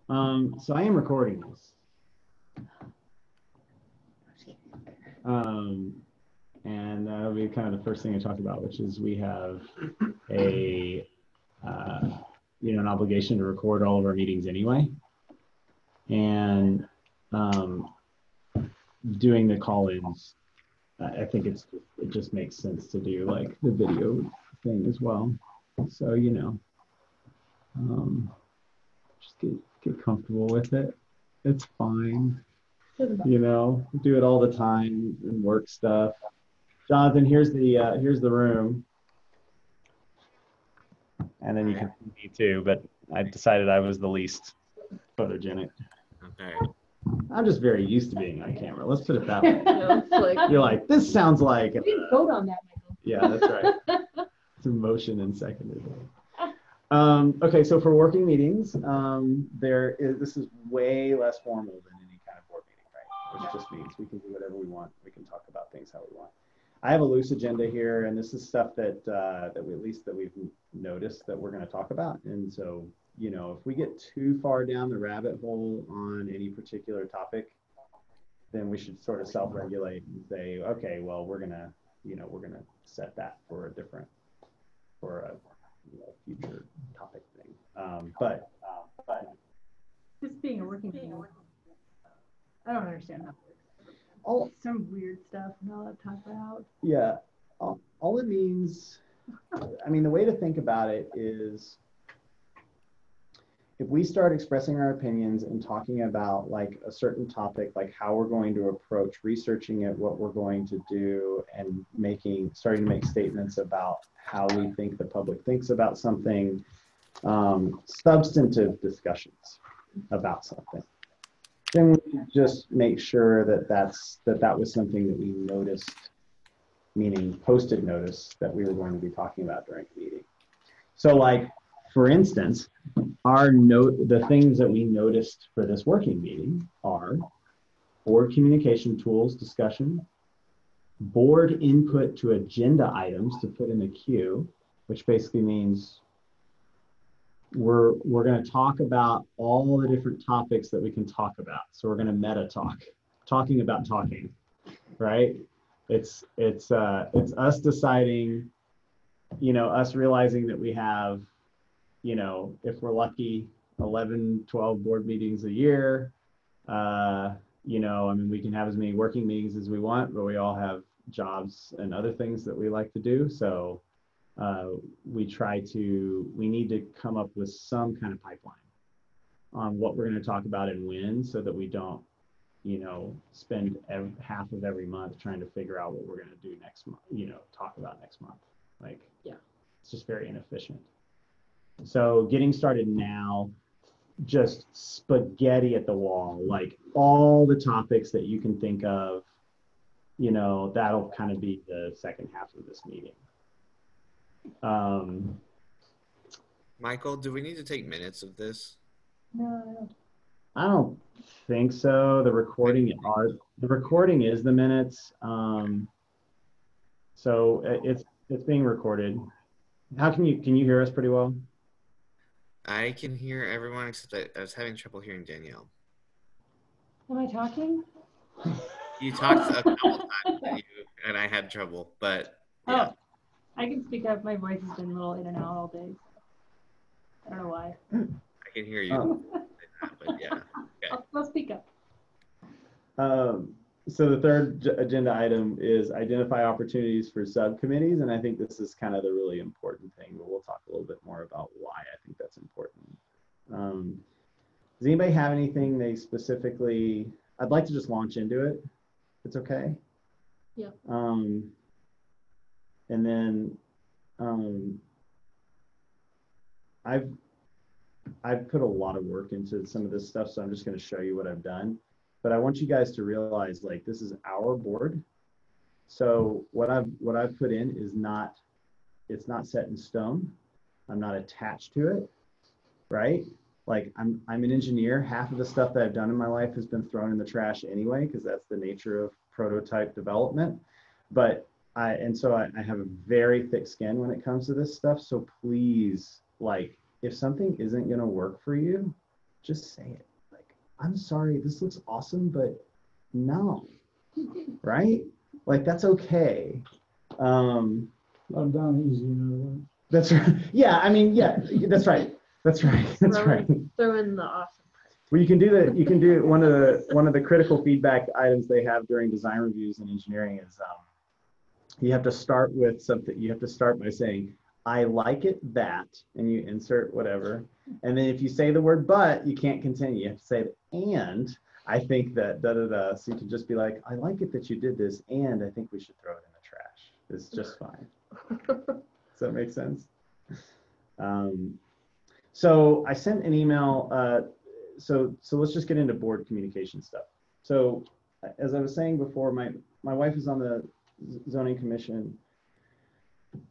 So I am recording this. Um, and that'll be kind of the first thing I talk about, which is we have a, an obligation to record all of our meetings anyway. And doing the call-ins, I think it just makes sense to do like the video thing as well. So, just get comfortable with it. It's fine. Do it all the time and work stuff. Jonathan, here's the room. And then you can see me too, but I decided I was the least photogenic. Okay. I'm just very used to being on camera. Let's put it that way. You're like, this sounds like. You didn't vote on that, Michael. Yeah, that's right. It's a motion and seconded. Okay, so for working meetings, this is way less formal than any kind of board meeting, right? Which just means we can do whatever we want. We can talk about things how we want. I have a loose agenda here, and this is stuff that we've noticed that we're going to talk about. And so, if we get too far down the rabbit hole on any particular topic, then we should sort of self-regulate and say, okay, well, we're gonna set that for a future topic thing. But This being a working meeting, I don't understand how it works. all Some weird stuff I'm not allowed to talk about. yeah, all it means, the way to think about it is, if we start expressing our opinions and talking about like a certain topic, like how we're going to approach researching it, what we're going to do, and starting to make statements about how we think the public thinks about something, substantive discussions about something, then we should just make sure that was something that we noticed, meaning posted notice, that we were going to be talking about during the meeting. So like, for instance, the things that we noticed for this working meeting are board communication tools discussion, board input to agenda items to put in the queue, which basically means we're going to talk about all the different topics that we can talk about. So we're going to meta talking about talking, right? It's us deciding, us realizing that we have, if we're lucky, 11, 12 board meetings a year. We can have as many working meetings as we want, but we all have jobs and other things that we like to do. So we need to come up with some kind of pipeline on what we're going to talk about and when, so that we don't, spend half of every month trying to figure out what we're going to do next month, talk about next month. Like, yeah, it's just very inefficient. So getting started now, just spaghetti at the wall, like all the topics that you can think of, that'll kind of be the second half of this meeting. Michael, do we need to take minutes of this? No. I don't think so. The recording is the minutes. So it's being recorded. Can you hear us pretty well? I can hear everyone except I was having trouble hearing Danielle. Am I talking? You talked a couple times and I had trouble, but yeah. Oh, I can speak up. My voice has been a little in and out all day. I don't know why. I can hear you. But yeah. Okay. I'll speak up. So the third agenda item is identify opportunities for subcommittees. And I think this is kind of the really important thing, but we'll talk a little bit more about why I think that's important. Does anybody have anything they specifically, I'd like to just launch into it. It's okay. Yeah. And then I've put a lot of work into some of this stuff, so I'm just going to show you what I've done. But I want you guys to realize, like, this is our board. So what I've put in is it's not set in stone. I'm not attached to it, right? Like I'm an engineer. Half of the stuff that I've done in my life has been thrown in the trash anyway, because that's the nature of prototype development. But I have a very thick skin when it comes to this stuff. So please, like, if something isn't going to work for you, just say it. Like, I'm sorry, this looks awesome, but no, right? Like, that's okay. I'm down easy, you know. That's right. Yeah, I mean, yeah, that's right. That's right. That's right. Throw in the awesome part. Well, you can do that. You can do one of the critical feedback items they have during design reviews in engineering is you have to start with something. You have to start by saying, I like it that, and you insert whatever. And then if you say the word but, you can't continue. You have to say and I think that da da da. So you can just be like, I like it that you did this, and I think we should throw it in the trash. It's just fine. Does that make sense? So I sent an email. So let's just get into board communication stuff. So as I was saying before, my wife is on the zoning commission,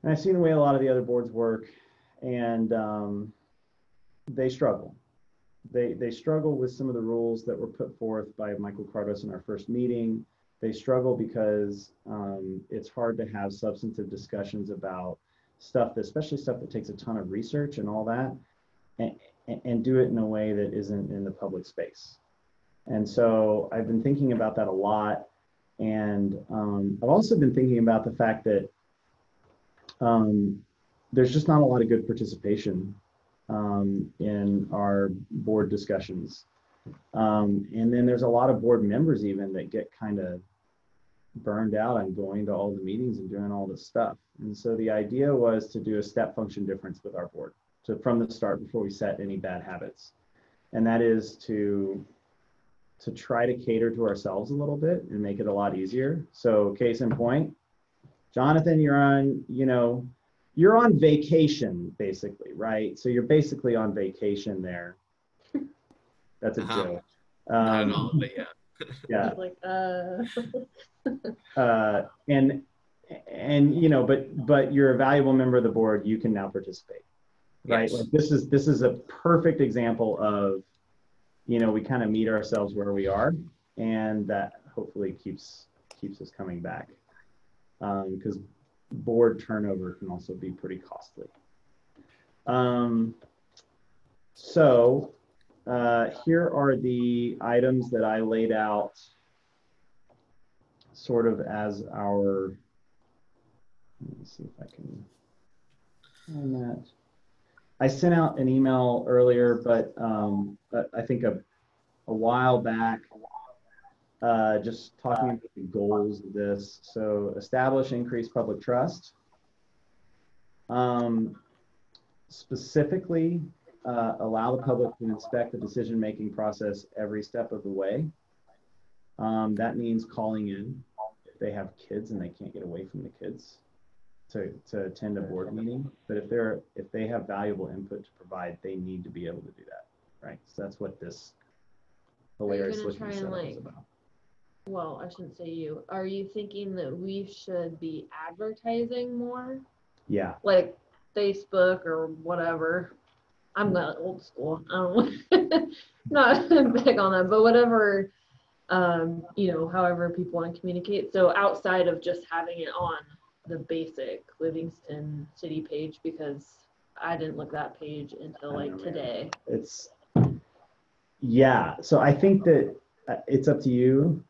and I've seen the way a lot of the other boards work, and they struggle. They struggle with some of the rules that were put forth by Michael Cardos in our first meeting. They struggle because it's hard to have substantive discussions about stuff, especially stuff that takes a ton of research and all that, and do it in a way that isn't in the public space. And so I've been thinking about that a lot. And I've also been thinking about the fact that there's just not a lot of good participation in our board discussions. And then there's a lot of board members even that get kind of burned out on going to all the meetings and doing all this stuff. And so the idea was to do a step function difference with our board. So from the start, before we set any bad habits. And that is to try to cater to ourselves a little bit and make it a lot easier. So case in point, Jonathan, you're on vacation basically, right? So you're basically on vacation there. That's a joke. Not at all, but yeah. Yeah. Like, but you're a valuable member of the board. You can now participate, right? Yes. Like this is a perfect example of, we kind of meet ourselves where we are, and that hopefully keeps us coming back, because board turnover can also be pretty costly. So here are the items that I laid out sort of as our, let me see if I can find that. I sent out an email earlier, but I think a while back, just talking about the goals of this. So establish increased public trust. Specifically, allow the public to inspect the decision-making process every step of the way. That means calling in if they have kids and they can't get away from the kids to attend a board meeting. But if they have valuable input to provide, they need to be able to do that, right? So that's what this hilarious looking setup is about. Well, I shouldn't say you. Are you thinking that we should be advertising more? Yeah. Like Facebook or whatever. I'm not old school. I don't not big on that, but whatever, however people want to communicate. So outside of just having it on the basic Livingston city page, because I didn't look that page until like today. Yeah. So I think that it's up to you,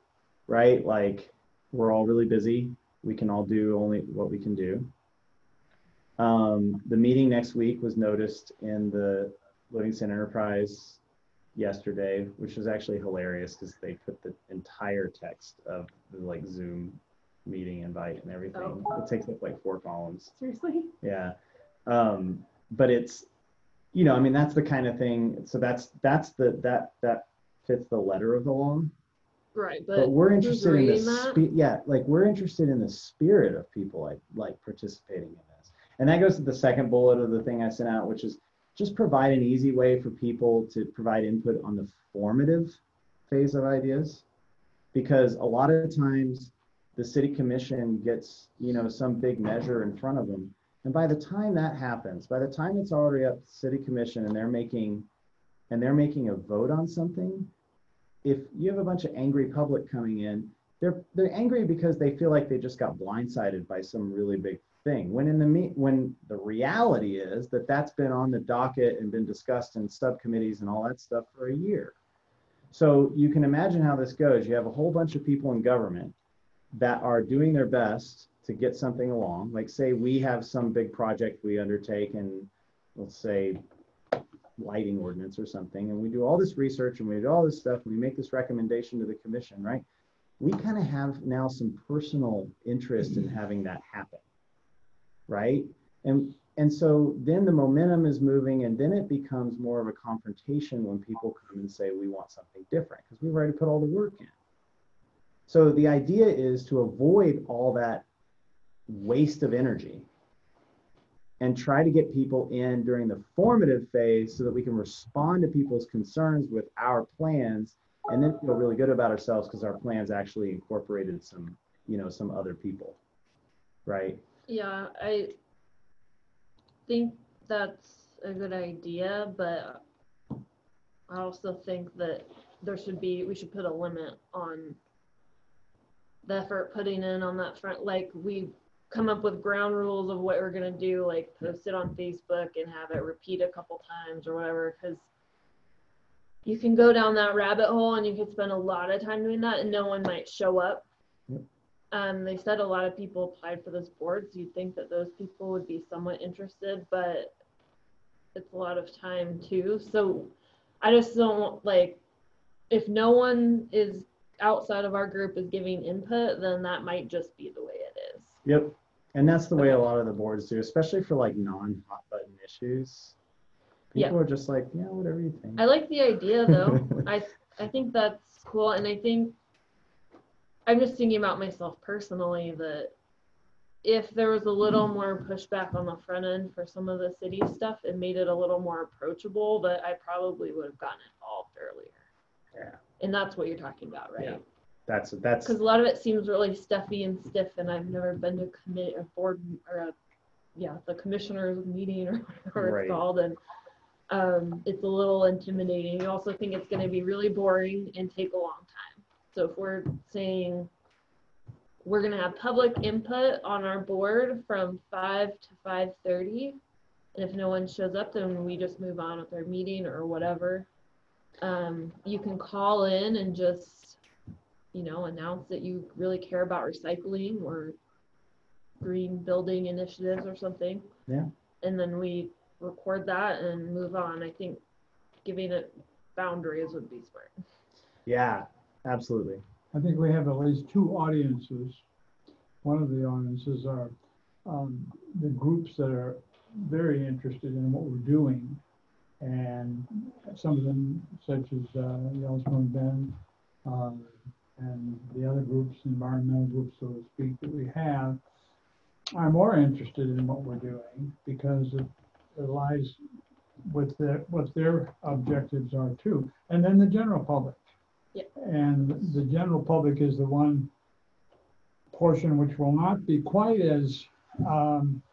right? Like, we're all really busy. We can all do only what we can do. The meeting next week was noticed in the Livingston Enterprise yesterday, which was actually hilarious because they put the entire text of the like Zoom meeting invite and everything. Oh. It takes up like 4 columns. Seriously? Yeah. But it's, that's the kind of thing. So that fits the letter of the law. Right. But we're interested in the we're interested in the spirit of people like participating in this. And that goes to the second bullet of the thing I sent out, which is just provide an easy way for people to provide input on the formative phase of ideas. Because a lot of times the city commission gets, some big measure in front of them. And by the time that happens, by the time it's already up to the city commission and they're making a vote on something, if you have a bunch of angry public coming in, they're angry because they feel like they just got blindsided by some really big thing. When the reality is that that's been on the docket and been discussed in subcommittees and all that stuff for a year. So you can imagine how this goes. You have a whole bunch of people in government that are doing their best to get something along. Like say we have some big project we undertake, and let's say lighting ordinance or something, and we do all this research and we do all this stuff and we make this recommendation to the commission, right? We kind of have now some personal interest in having that happen, right? And so then the momentum is moving, and then it becomes more of a confrontation when people come and say we want something different because we've already put all the work in. So the idea is to avoid all that waste of energy and try to get people in during the formative phase so that we can respond to people's concerns with our plans, and then feel really good about ourselves because our plans actually incorporated some, some other people, right? Yeah, I think that's a good idea, but I also think that we should put a limit on the effort putting in on that front. Like we come up with ground rules of what we're going to do, like post it on Facebook and have it repeat a couple times or whatever, because you can go down that rabbit hole and you could spend a lot of time doing that and no one might show up. They said a lot of people applied for this board, so you'd think that those people would be somewhat interested, but it's a lot of time too. So I just don't if no one is outside of our group is giving input, then that might just be the way it is. Yep. And that's the way a lot of the boards do, especially for like non-hot button issues. People are just like, yeah, whatever you think. I like the idea though. I think that's cool, and I think I'm just thinking about myself personally that if there was a little more pushback on the front end for some of the city stuff, it made it a little more approachable, that I probably would have gotten involved earlier. Yeah. And that's what you're talking about, right? Yeah. That's because a lot of it seems really stuffy and stiff, and I've never been to a board or the commissioners meeting or whatever it's called, and it's a little intimidating. You also think it's going to be really boring and take a long time. So if we're saying we're going to have public input on our board from 5 to 5:30, and if no one shows up, then we just move on with our meeting or whatever. You can call in and just announce that you really care about recycling or green building initiatives or something. Yeah. And then we record that and move on. I think giving it boundaries would be smart. Yeah, absolutely. I think we have at least two audiences. One of the audiences are the groups that are very interested in what we're doing, and some of them, such as Yellowstone Bend, and the other groups, environmental groups, so to speak, that we have, are more interested in what we're doing because it lies with what their objectives are too. And then the general public. Yep. And the general public is the one portion which will not be quite as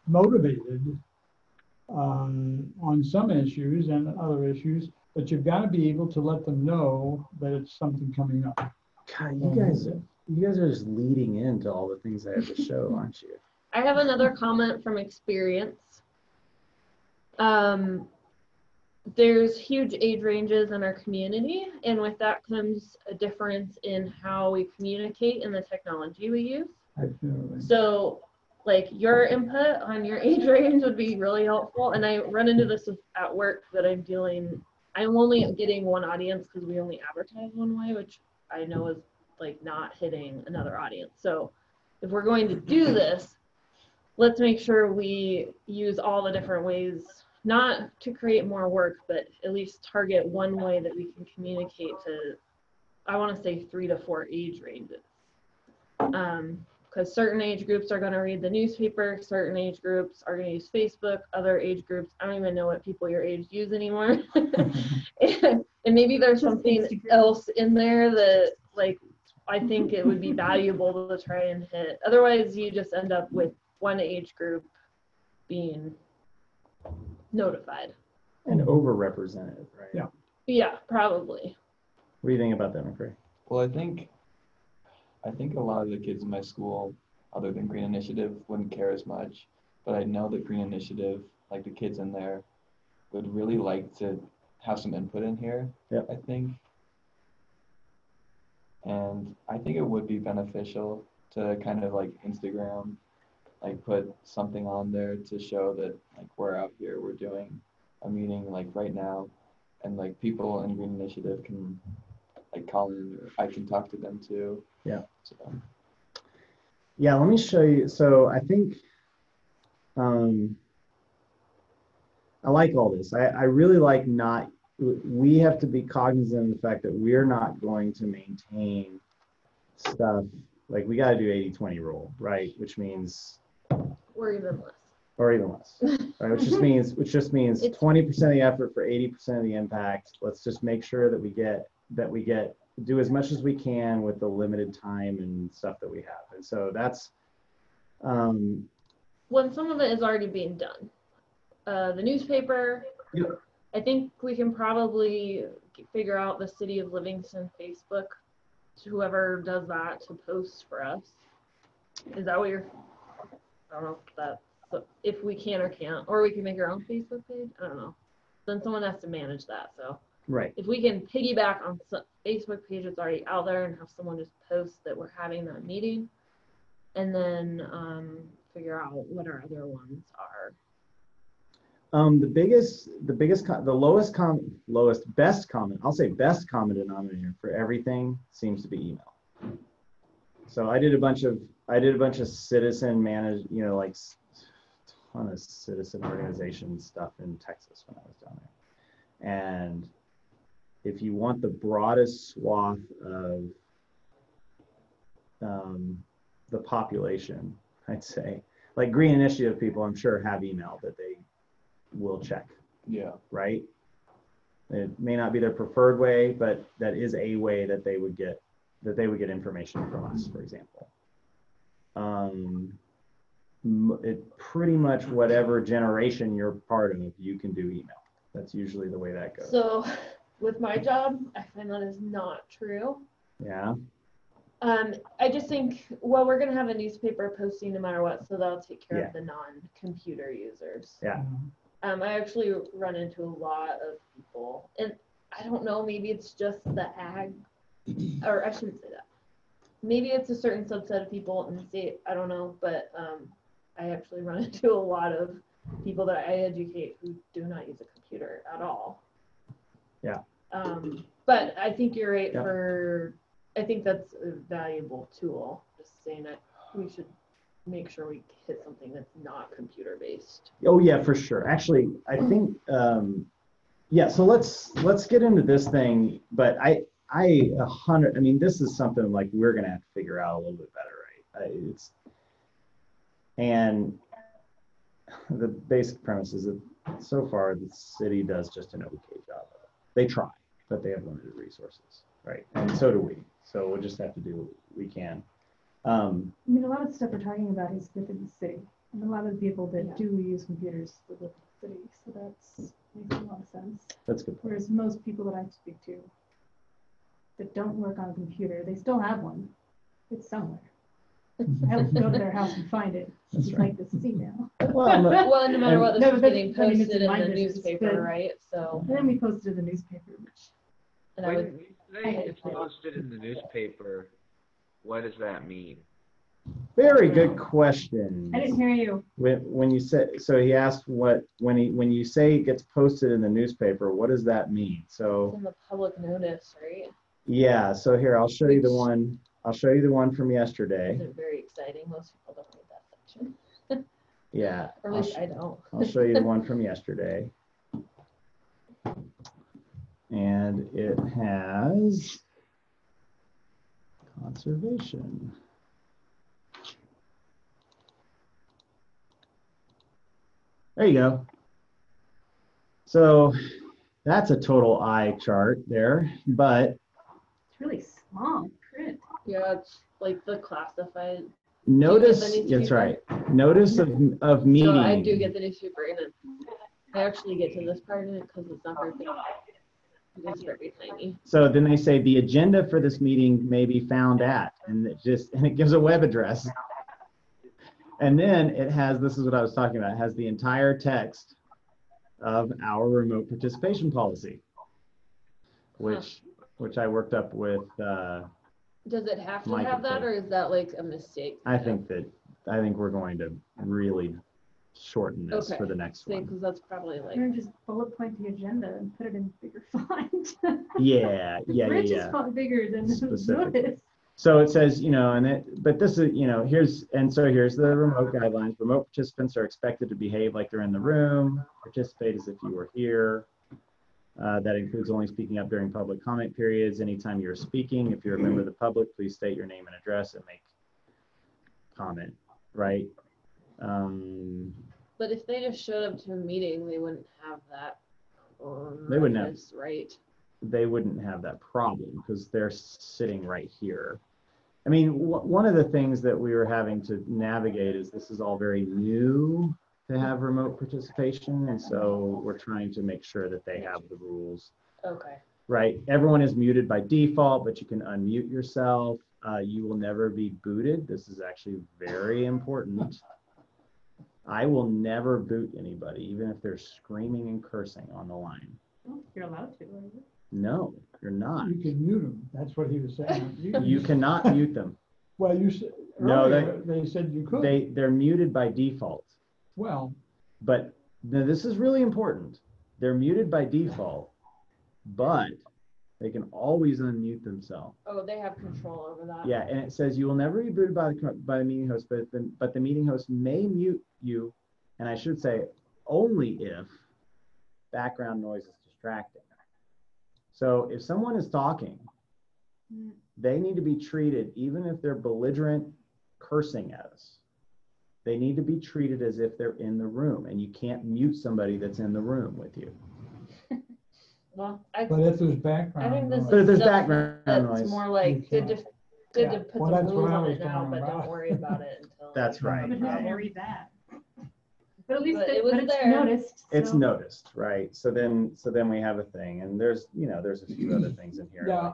motivated on some issues and other issues, but you've got to be able to let them know that it's something coming up. God, you guys are just leading into all the things I have to show, aren't you? I have another comment from experience. There's huge age ranges in our community, and with that comes a difference in how we communicate and the technology we use. Absolutely. So like your input on your age range would be really helpful, and I run into this at work that I'm only getting one audience because we only advertise one way, which I know is like not hitting another audience. So if we're going to do this, let's make sure we use all the different ways, not to create more work, but at least target one way that we can communicate to, I want to say 3 to 4 age ranges. Because certain age groups are going to read the newspaper, certain age groups are going to use Facebook, other age groups, I don't even know what people your age use anymore. And maybe there's something else in there that I think it would be valuable to try and hit. Otherwise, you just end up with one age group being notified. And overrepresented, right? Yeah. Yeah, probably. What do you think about that, McCray? Well, I think a lot of the kids in my school, other than Green Initiative, wouldn't care as much. but I know that Green Initiative, like the kids in there, would really like to have some input in here, Yep. I think. And I think it would be beneficial to kind of like Instagram, like put something on there to show that like we're out here, we're doing a meeting like right now, and like people in Green Initiative can like call in, or I can talk to them too. Yeah. So, Yeah, let me show you. So I think I like all this. I really like not, we have to be cognizant of the fact that we're not going to maintain stuff, like we got to do 80-20 rule, right? Which means, Or even less. or even less, right? Which just means 20% of the effort for 80% of the impact. Let's just make sure that we get do as much as we can with the limited time and stuff that we have. And so that's when some of it is already being done. The newspaper, Yep. I think we can probably figure out the City of Livingston Facebook, whoever does that, to post for us. Is that what you're, I don't know if that, but if we can or can't, or we can make our own Facebook page, I don't know. Then someone has to manage that, so. right. If we can piggyback on some Facebook page that's already out there and have someone just post that we're having that meeting, and then figure out what our other ones are. Best common, I'll say best common denominator for everything seems to be email. So I did a bunch of citizen managed, like ton of citizen organization stuff in Texas when I was down there. And if you want the broadest swath of the population, I'd say, like Green Initiative people, I'm sure have email that they will check, yeah. right? It may not be their preferred way, but that is a way that they would get information from us, for example. It pretty much whatever generation you're part of, you can do email. That's usually the way that goes. So with my job, I find that is not true. Yeah. I just think, well, we're gonna have a newspaper posting no matter what, so that'll take care Yeah. of the non-computer users. Yeah. I actually run into a lot of people, and I don't know, maybe it's just the ag, or I shouldn't say that. Maybe it's a certain subset of people in the state, I don't know, but I actually run into a lot of people that I educate who do not use a computer at all. Yeah. But I think you're right. Yeah. I think that's a valuable tool. Just saying that we should make sure we hit something that's not computer based. Oh yeah, for sure. Actually, I think yeah. So let's get into this thing. But I mean, this is something like we're gonna have to figure out a little bit better, right? And the basic premise is that so far the city does just an okay job of it. They try, but they have limited resources, right? And so do we. So we'll just have to do what we can. I mean, a lot of the stuff we're talking about is within the city. And a lot of the people that do use computers live within the city. So that makes a lot of sense. That's good. Whereas most people that I speak to that don't work on a computer, they still have one. It's somewhere. I have to go to their house and find it. That's It's right. like this email. Well, Well, no matter what, this No, is but getting I mean, it's posted in in my the business, newspaper, but- right? So, And then we posted in the newspaper, which and I When would, you say it's posted in the newspaper, what does that mean? very good question. I didn't hear you. When you say, so he asked when you say it gets posted in the newspaper, what does that mean? it's So in the public notice, right? yeah, so here I'll show you the one. I'll show you the one from yesterday. Isn't very exciting. Most people don't read that section. Yeah, Or at least I don't. I'll show you the one from yesterday. And it has conservation. There you go. So that's a total eye chart there, but It's really small print. Yeah, it's like the classified. notice, the that's newspaper? right. Notice of meeting. So I do get the newspaper, and then I actually get to this part of it because it's not very big. It's very tiny. So then they say the agenda for this meeting may be found at, and it gives a web address. And then it has, this is what I was talking about, it has the entire text of our remote participation policy, which I worked up with. Does it have to Mike have that, said. or is that like a mistake? I think we're going to really shorten this Okay. for the next one. Because that's probably like. Or just bullet point the agenda and put it in bigger font. Yeah. Rich is font bigger than Specific. notice. So it says, but this is, here's the remote guidelines. Remote participants are expected to behave like they're in the room, participate as if you were here. That includes only speaking up during public comment periods. Anytime you're speaking, if you're a member of the public, please state your name and address and make comment, right? But if they just showed up to a meeting, they wouldn't have that. They wouldn't have. Right. They wouldn't have that problem because they're sitting right here. I mean, one of the things that we were having to navigate is this is all very new to have remote participation. And so we're trying to make sure that they have the rules. Okay. Right. Everyone is muted by default, but you can unmute yourself. You will never be booted. This is actually very important. I will never boot anybody, even if they're screaming and cursing on the line. Oh, you're allowed to, right? No, you're not. You can mute them. That's what he was saying. You cannot mute them. Well, you said, No, they said you could. They're muted by default. Well, But now this is really important. They're muted by default, but they can always unmute themselves. Oh, they have control over that. Yeah, and it says you will never be booted by the meeting host, but the meeting host may mute you, and I should say only if background noise is distracting. So if someone is talking, they need to be treated, even if they're belligerent cursing at us, they need to be treated as if they're in the room, and you can't mute somebody that's in the room with you. Well, but if there's I background think this noise, But if is there's stuff background that's noise, more like you good can't. to Yeah. put Well, some that's rules what I on was it now, talking but about. don't worry about it until. That's right. But Yeah. who's gonna read that? But at least But it's there. noticed. it's so- noticed, right? So then we have a thing, and there's a few other things in here. Yeah.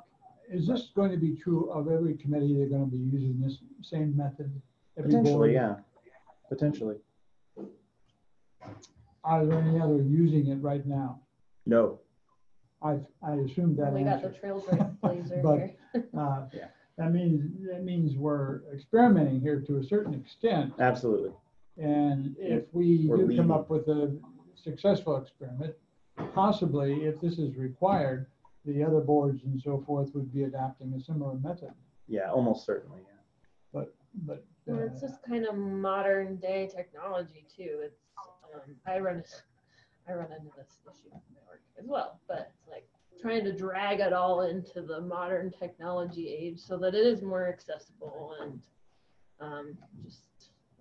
Is this going to be true of every committee? They're going to be using this same method? Every Potentially, board? yeah. Potentially. Are there any other using it right now? No. I assumed that We got the answer. trailblazer But, here. Yeah. That means we're experimenting here to a certain extent. Absolutely. And if we We're do come leading. up with a successful experiment, possibly if this is required, the other boards and so forth would be adopting a similar method. Yeah, almost certainly. Yeah. But Well, it's just kind of modern day technology too. It's I run into this issue at my work as well, but it's like trying to drag it all into the modern technology age so that it is more accessible and just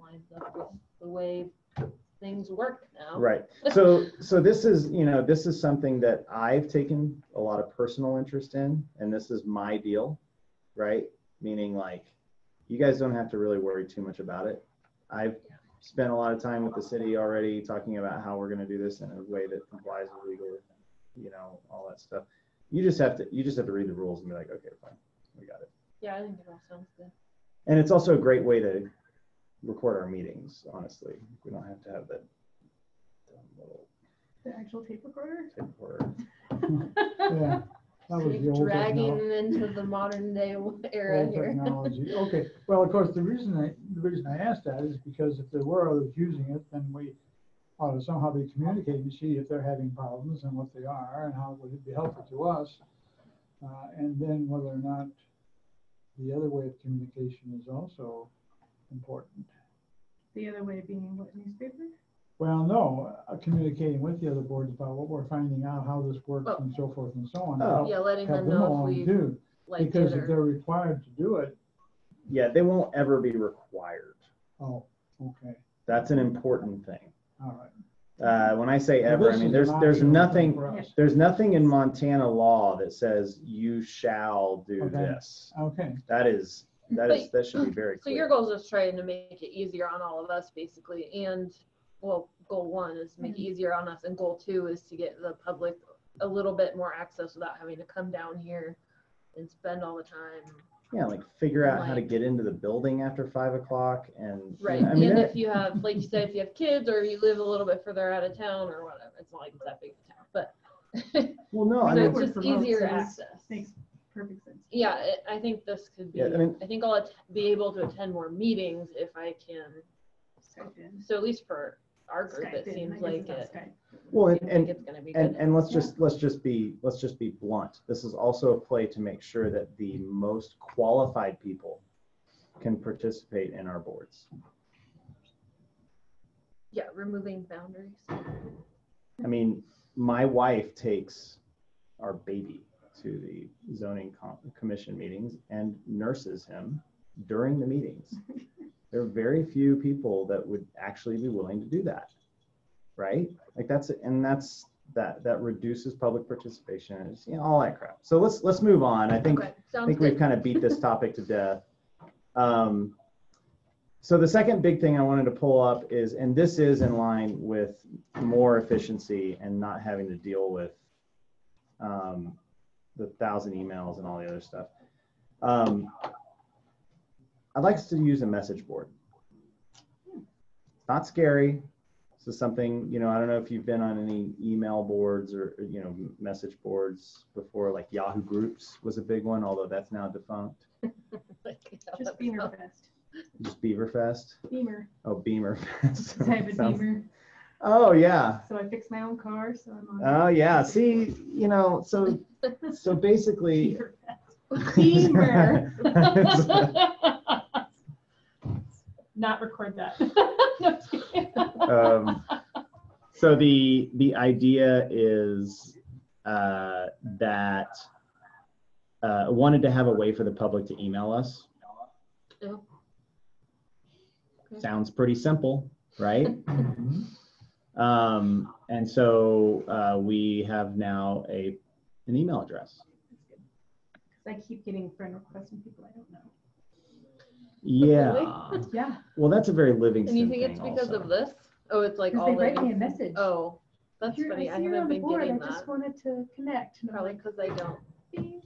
lines up with the way things work now. Right. So this is something that I've taken a lot of personal interest in, and this is my deal, right? Meaning like, you guys don't have to really worry too much about it. I've spent a lot of time with the city already talking about how we're going to do this in a way that complies with legal, all that stuff. You just have to read the rules and be like, okay, fine, we got it. Yeah, I think it all sounds good. And it's also a great way to record our meetings, honestly. We don't have to have that little The actual tape recorder? tape recorder. yeah, that was the old Dragging technology. into the modern day era Old here. technology. Okay, well, of course, the reason I asked that is because if there were others using it, then we ought to somehow be communicating to see if they're having problems and what they are and how would it be helpful to us. And then whether or not the other way of communication is also important. The other way being what, newspaper? Well, no, communicating with the other boards about what we're finding out, how this works and so forth and so on. to Oh. help- Yeah, letting help them them know if along we too. like Because it if they're or. required to do it, Yeah, they won't ever be required. oh, okay, That's an important thing. all right. When I say Well, ever, I this mean, is there's an optional thing nothing, for us. there's nothing in Montana law that says you shall do Okay. this. Okay, That should be very So clear. your goal is just trying to make it easier on all of us basically. And well, goal 1 is to make it easier on us. And goal 2 is to get the public a little bit more access without having to come down here and spend all the time yeah, like figure out how to Like- get into the building after 5 o'clock and Right. I mean, And that- if you have, like you said, if you have kids or you live a little bit further out of town or whatever, it's not like it's that big of a town, but well, no, I so mean, it's work just from home, easier so this access. Makes perfect sense. Yeah, I think this could be, Yeah, I mean- I think I'll be able to attend more meetings if I can. Skype in. So at least for our group, Skype it in. I seems guess like it's not it. Skype. well, Seems like it's gonna be good. and let's Yeah. just be blunt. This is also a play to make sure that the most qualified people can participate in our boards. Yeah, removing boundaries. I mean, my wife takes our baby to the zoning commission meetings and nurses him during the meetings. There are very few people that would actually be willing to do that, right? Like that reduces public participation, and it's, all that crap. So let's move on. I think Okay, I sounds think good. we've kind of beat this topic to death. So the second big thing I wanted to pull up is, and this is in line with more efficiency and not having to deal with the 1,000 emails and all the other stuff. I'd like us to use a message board. It's not scary. This is something, I don't know if you've been on any email boards or, message boards before, like Yahoo Groups was a big one, although that's now defunct. Just Beamer Fest. Just Beaverfest. Beamer. Oh, Beamerfest. 'Cause I have a Sounds- Beamer, Oh, yeah. so I fix my own car, so I'm on. Oh, yeah. See, so basically. Beamer Fest. Beamer. Not record that. No, just kidding. So the idea is that wanted to have a way for the public to email us. Oh. Okay. Sounds pretty simple, right? And so we have now an email address. I keep getting friend requests from people I don't know. Yeah. Yeah, Well, that's a very Livingston And you think thing it's because also. of this? Oh, it's like because all they write the. me a message. Oh, that's Here, funny. I see you're haven't on the been board. getting I just that. wanted to connect. And I'm Probably like, because I don't. "Beep."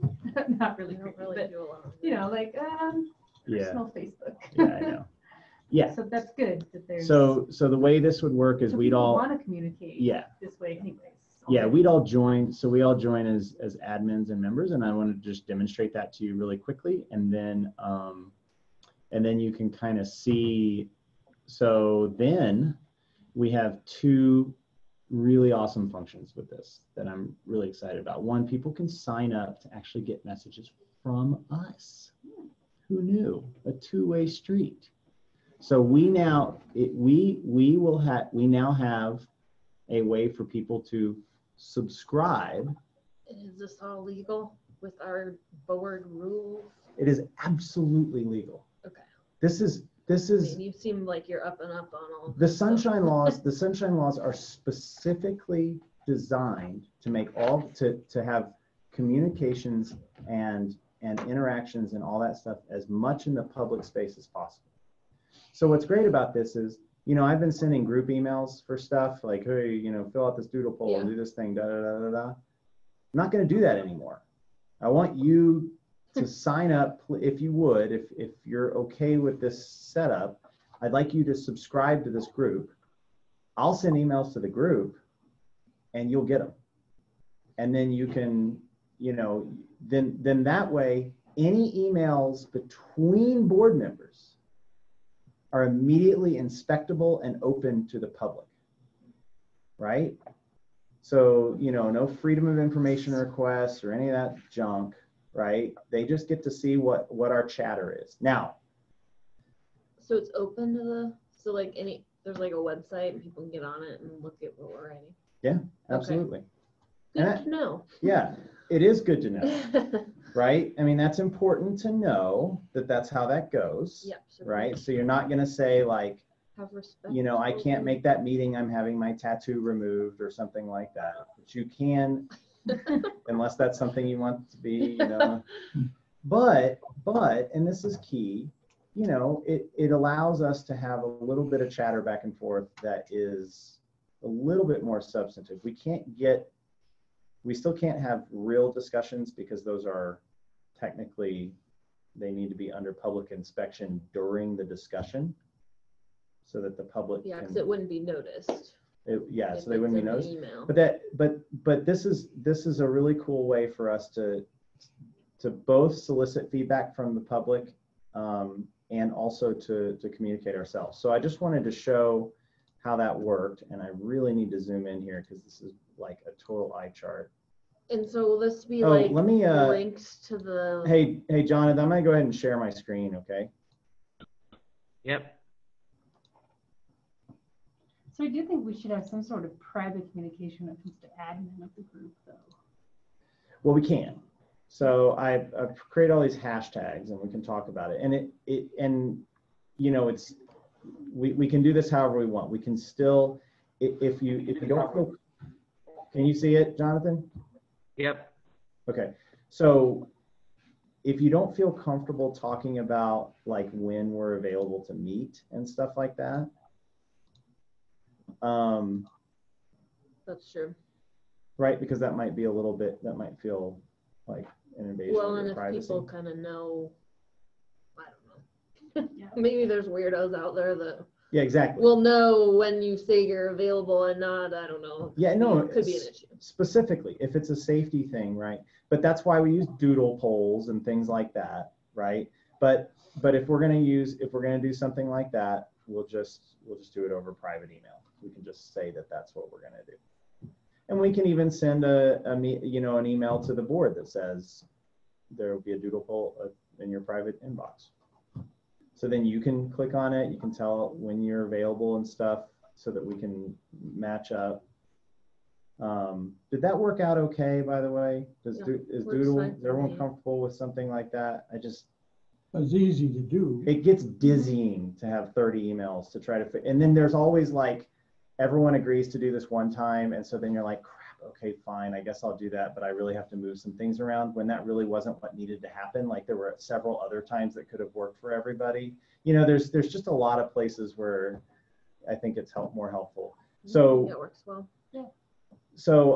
Not really, I don't creepy, really but do a lot. Of you know, like Yeah. personal Facebook. Yeah, I know. Yeah. So that's good that there's. So the way this would work is so we'd people all, want to communicate. yeah. This way, anyways. Yeah, we'd all join. So we all join as admins and members, and I want to just demonstrate that to you really quickly, and then you can kind of see. So then we have two really awesome functions with this that I'm really excited about. One, people can sign up to actually get messages from us. Who knew? A two-way street. So we now have a way for people to subscribe. Is this all legal with our board rules? It is absolutely legal. Okay. This is I mean, you seem like you're up and up on all. the this stuff. sunshine laws. The sunshine laws are specifically designed to make to have communications and interactions and all that stuff as much in the public space as possible. So what's great about this is, I've been sending group emails for stuff like, hey, fill out this doodle poll, Yeah. do this thing, da da da da da. I'm not going to do that anymore. I want you to sign up, if you would, if you're okay with this setup. I'd like you to subscribe to this group. I'll send emails to the group, and you'll get them. And then you can, then that way, any emails between board members are immediately inspectable and open to the public, right? So, no freedom of information requests or any of that junk, right? They just get to see what our chatter is. Now, So it's open to so like there's like a website and people can get on it and look at what we're writing. yeah, absolutely. Good And to know. yeah, it is good to know, right? I mean, that's important to know that that's how that goes, Yep. So right? So you're not going to say like, have respect. I can't make that meeting, I'm having my tattoo removed or something like that. But you can, unless that's something you want to be, But, and this is key, it allows us to have a little bit of chatter back and forth that is a little bit more substantive. We still can't have real discussions because those are technically they need to be under public inspection during the discussion so that the public Yeah, can, because it wouldn't be noticed. yeah, if so they wouldn't be it's in the noticed. email. But this is a really cool way for us to both solicit feedback from the public and also to communicate ourselves. So I just wanted to show how that worked, and I really need to zoom in here because this is like a total eye chart. And so will this be Oh, like let me links to the? hey Jonathan, I'm gonna go ahead and share my screen, okay? Yep. So I do think we should have some sort of private communication when it comes to admin of the group, though. Well, we can. So I've created all these hashtags, and we can talk about it. And and you know, it's we can do this however we want. We can still, if you don't feel, can you see it, Jonathan? Yep. Okay. So if you don't feel comfortable talking about like when we're available to meet and stuff like that, That's true. right? Because that might be a little bit, that might feel like an invasion Well, of and your if privacy. people kind of know, I don't know. Yeah. Maybe there's weirdos out there that Yeah, exactly. will know when you say you're available and not. I don't know. Yeah, no, It could be an issue. specifically if it's a safety thing, right? But that's why we use doodle polls and things like that, right? But if we're gonna do something like that, we'll just do it over private email. We can just say that that's what we're gonna do, and we can even send an email to the board that says there will be a doodle poll in your private inbox. So then you can click on it. You can tell when you're available and stuff, so that we can match up. Did that work out okay, by the way? Yeah, Is works Doodle, fine is for everyone me. comfortable with something like that? It's easy to do. It gets dizzying to have 30 emails to try to fit. And then there's always like, everyone agrees to do this one time. And so then you're like, crap, okay, fine, I guess I'll do that. But I really have to move some things around when that really wasn't what needed to happen. Like there were several other times that could have worked for everybody. You know, there's just a lot of places where I think it's more helpful. So Yeah, it works well. So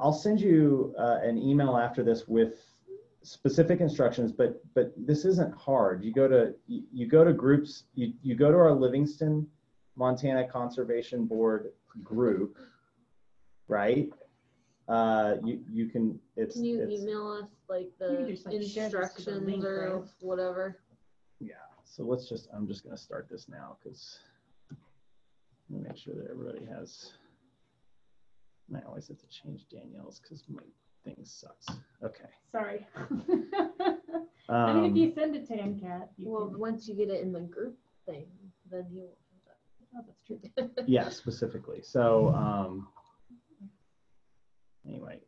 I'll send you an email after this with specific instructions, but this isn't hard. You go to groups, you go to our Livingston, Montana Conservation Board group, right? You can, Can you email us like You can the just, like, share this to the instructions link, or right? whatever? yeah. So I'm just gonna start this now because let me make sure that everybody has. I always have to change Danielle's because my thing sucks. Okay. Sorry. I mean, if you send it to MCAT, you Well, can. once you get it in the group thing, then he won't Oh, that's true. Yeah, specifically. So anyway,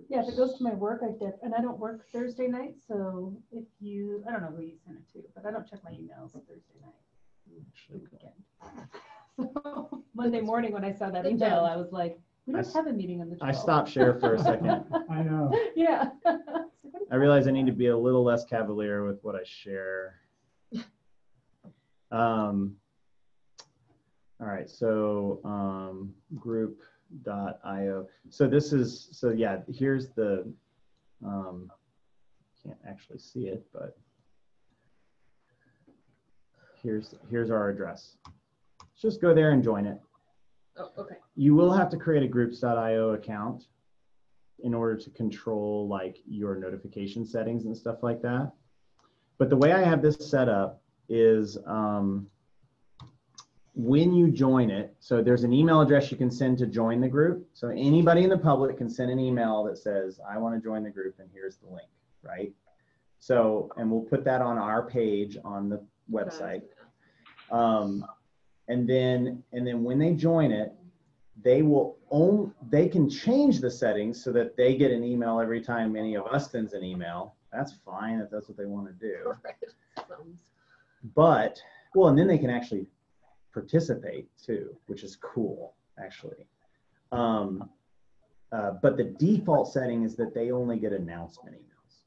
Yeah, if it goes to my work, and I don't work Thursday night, so if you, I don't know who you send it to, but I don't check my emails Thursday night. actually, So Monday morning when I saw that Good email, job. I was like, we don't have a meeting on the 12th. I stopped share for a second. I know. Yeah. I realize I need to be a little less cavalier with what I share. All right, so group.io. So this is, so yeah, here's the, can't actually see it, but here's our address. Just go there and join it. Oh, okay. You will have to create a groups.io account in order to control like your notification settings and stuff like that. But the way I have this set up is when you join it, so there's an email address you can send to join the group. So anybody in the public can send an email that says, I want to join the group and here's the link, right? So, and we'll put that on our page on the website. And then when they join it, they can change the settings so that they get an email every time any of us sends an email. That's fine if that's what they want to do. But, well, and then they can actually participate too, which is cool, actually. But the default setting is that they only get announcement emails.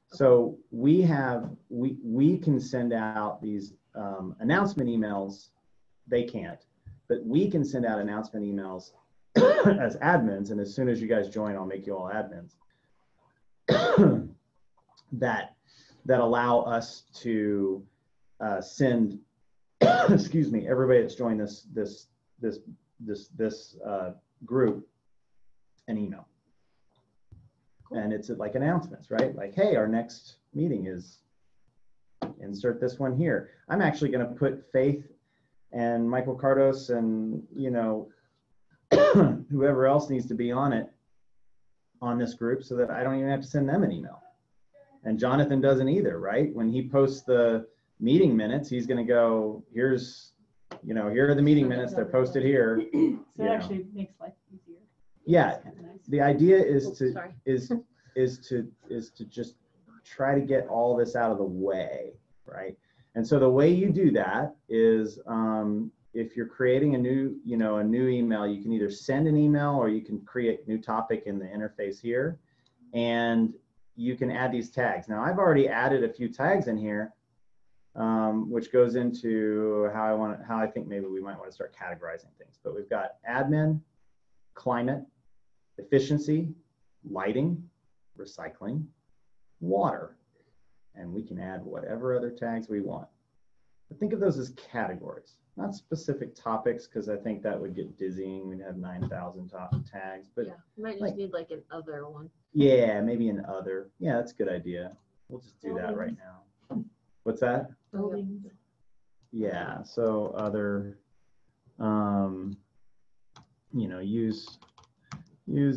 So we can send out these announcement emails. They can't, but we can send out announcement emails as admins. And as soon as you guys join, I'll make you all admins. that allow us to send, excuse me, everybody that's joined this group an email. And it's like announcements, right? Like, hey, our next meeting is, insert this one here. I'm actually going to put Faith and Michael Cardos and, whoever else needs to be on it, on this group, so that I don't even have to send them an email. And Jonathan doesn't either, right? When he posts the meeting minutes, he's going to go, here are the meeting minutes. They're posted here. So it actually makes life easier. Yeah. Nice. The idea is to sorry. is to just try to get all this out of the way, right? And so the way you do that is, if you're creating a new email, you can either send an email or you can create a new topic in the interface here, and you can add these tags. Now, I've already added a few tags in here, which goes into how I think maybe we might want to start categorizing things. But we've got admin, climate, efficiency, lighting, recycling, water, and we can add whatever other tags we want. But think of those as categories, not specific topics, because I think that would get dizzying. We'd have 9,000 tags, but Yeah, you might just need like an other one. yeah, maybe an other. Yeah, that's a good idea. We'll just do that right now. What's that? Buildings. Yeah, so other, use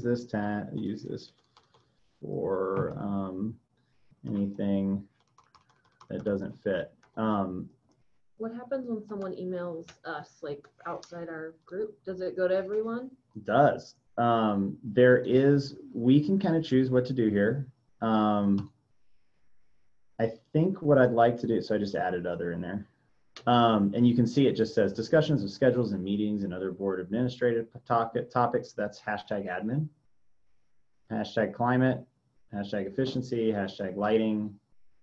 this tag, use this for anything that doesn't fit. What happens when someone emails us like outside our group? Does it go to everyone? It does. We can kind of choose what to do here. I think what I'd like to do, so I just added other in there. And you can see it just says discussions of schedules and meetings and other board administrative topics. That's #admin, #climate, #efficiency, #lighting,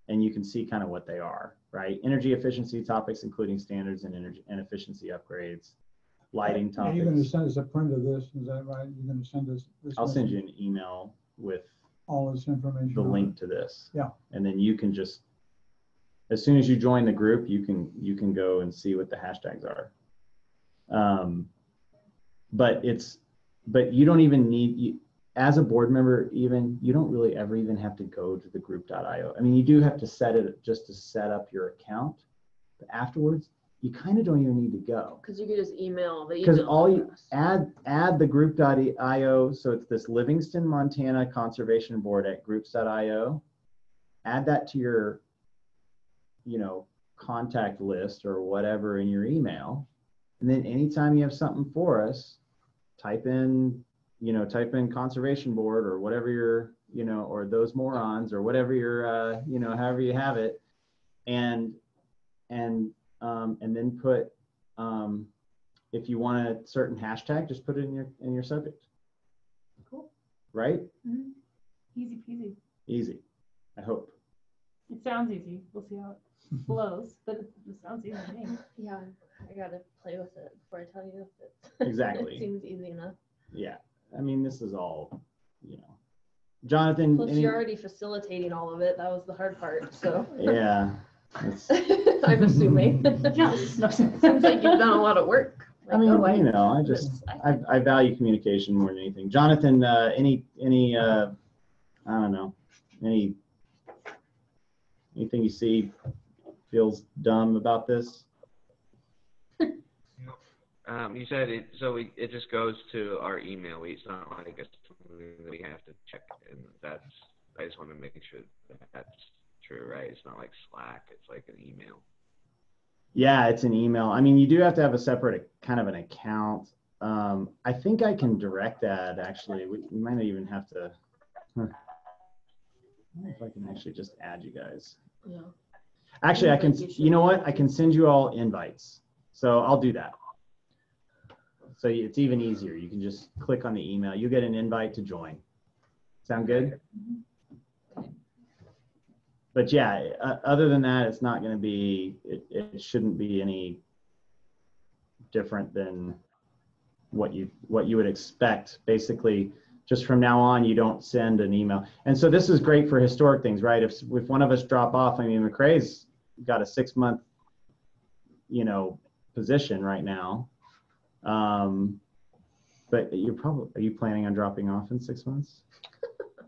and you can see kind of what they are, right? Energy efficiency topics, including standards and energy and efficiency upgrades, lighting topics. You're going to send us a print of this, is that right? You're going to send us this? I'll send you an email with all this information. the link to this. Yeah. And then you can just, as soon as you join the group, you can go and see what the hashtags are. But you don't even need, as a board member, you don't really ever even have to go to the group.io. I mean, you do have to set it just to set up your account, but afterwards, you kind of don't even need to go. Because you could just email the email. Because all you address. add the group.io, so it's this Livingston, Montana Conservation Board at groups.io. Add that to your, contact list or whatever in your email, and then anytime you have something for us, type in Conservation Board or whatever your, or those morons or whatever your, however you have it, and then put, if you want a certain hashtag, just put it in your subject. Cool. Right? Mm-hmm. Easy peasy. Easy. I hope. It sounds easy. We'll see how it flows, but it sounds easy to me. Yeah, I gotta play with it before I tell you if it's Exactly. It seems easy enough. Yeah. I mean, this is all, Jonathan. Plus, you're already facilitating all of it. That was the hard part. So. Yeah. I'm assuming. Yes. No. Seems like you've done a lot of work. I mean, I value communication more than anything. Jonathan, any I don't know, anything you see feels dumb about this? You said it, so it just goes to our email. It's not like it's something that we have to check, and I just want to make sure that's true, right? It's not like Slack, it's like an email. Yeah, it's an email. I mean, you do have to have a separate kind of an account. I think I can direct that, actually. We might not even have to. I don't know if I can actually just add you guys. Yeah. Actually, I can, you know what? I can send you all invites. So I'll do that. So it's even easier. You can just click on the email. You get an invite to join. Sound good? But yeah, other than that, it's not going to be, it shouldn't be any different than what you would expect. Basically, just from now on, you don't send an email. And so this is great for historic things, right? If one of us drop off, I mean, McCrae's got a 6-month, position right now. But are you planning on dropping off in 6 months?